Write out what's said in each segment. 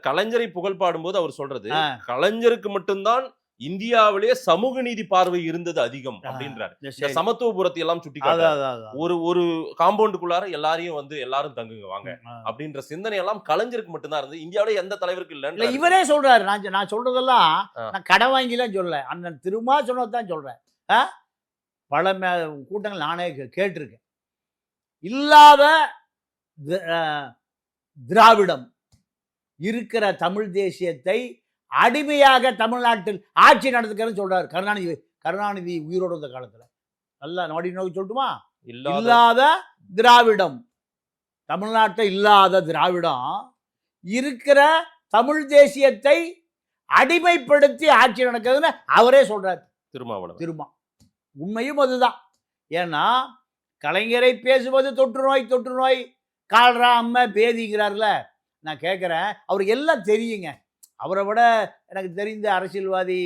கலைஞரை புகழ் பாடும்போது அவர் சொல்றது கலைஞருக்கு மட்டும்தான் இந்தியாவிலேயே சமூக நீதி பார்வை இருந்தது அதிகம் அப்படின்றாரு. இந்த சமத்துவபுரத்தை எல்லாம் சுட்டி ஒரு காம்பவுண்டுக்குள்ளார எல்லாரும் தங்குங்க வாங்க அப்படின்ற சிந்தனை எல்லாம் கலைஞருக்கு மட்டும்தான் இருந்தது. இந்தியாவிலே எந்த தலைவருக்கு இல்ல. இவரே சொல்றாரு. நான் சொல்றதெல்லாம் நான் கடை வாங்கிலாம் சொல்ல, அண்ணன் திருமா சொன்னதான் சொல்றேன். பல கூட்டங்கள் நானே கேட்டிருக்கேன். இல்லாத திராவிடம் இருக்கிற தமிழ் தேசியத்தை அடிமையாக தமிழ்நாட்டில் ஆட்சி நடத்துக்கிறேன்னு சொல்றாரு கருணாநிதி உயிரோடு இருந்த காலத்துல. நல்லா நாடி நோக்கி சொல்லட்டுமா? இல்லாத திராவிடம், தமிழ்நாட்டை இல்லாத திராவிடம் இருக்கிற தமிழ் தேசியத்தை அடிமைப்படுத்தி ஆட்சி நடக்கிறதுன்னு அவரே சொல்றாரு திருமா. உண்மையும் அதுதான். ஏன்னா கலைஞரை பேசுவது தொற்று நோய் கால்ரா அம்மை பேதிங்கிறார்ல. நான் கேட்குறேன், அவருக்கு எல்லாம் தெரியுங்க. அவரை விட எனக்கு தெளிந்த அரசியல்வாதி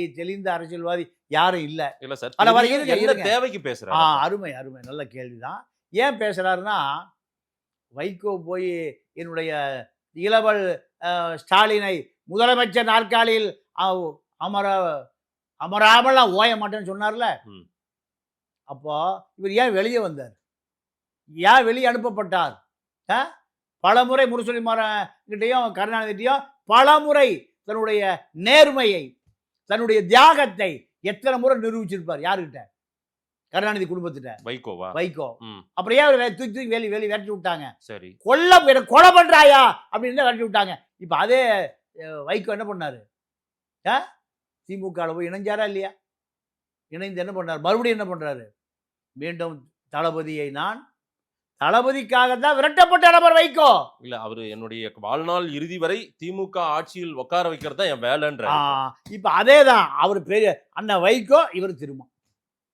யாரும் இல்லை. தேவைக்கு பேசுறாரு. அருமை நல்ல கேள்விதான். ஏன் பேசுறாருன்னா, வைகோ போய் என்னுடைய இளவல் ஸ்டாலினை முதலமைச்சர் நாற்காலியில் அமராமல் நான் ஓய மாட்டேன்னு சொன்னார்ல. அப்போ இவர் ஏன் வெளியே வந்தார்? ஏன் வெளியே அனுப்பப்பட்டார்? பலமுறை முரசொலிமாரங்கிட்டையும் கருணாநிதிட்டையும் பலமுறை தன்னுடைய நேர்மையை, தன்னுடைய தியாகத்தை எத்தனை முறை நிரூபிச்சிருப்பார். யாருக்கிட்ட? கருணாநிதி குடும்பத்திட்ட. வைகோ. அப்புறம் ஏன் தூக்கி வெளி விரட்டி விட்டாங்க? சரி, கொலை பண்றாயா அப்படின்னு விரட்டி விட்டாங்க. இப்ப அதே வைகோ என்ன பண்ணாரு? திமுக போய் இணைஞ்சாரா இல்லையா? இணைந்து என்ன பண்ணார்? மறுபடியும் என்ன பண்றாரு? மீண்டும் தளபதியை நான் தளபதிக்காகத்தான் விரட்டப்பட்ட நபர் வைகோ. இல்ல, அவரு என்னுடைய வாழ்நாள் இறுதி வரை திமுக ஆட்சியில் உட்கார வைக்கிறது தான் என் வேலைன்ற. இப்ப அதேதான் அவர் பெரிய அண்ணன் வைகோ, இவர் திரும்ப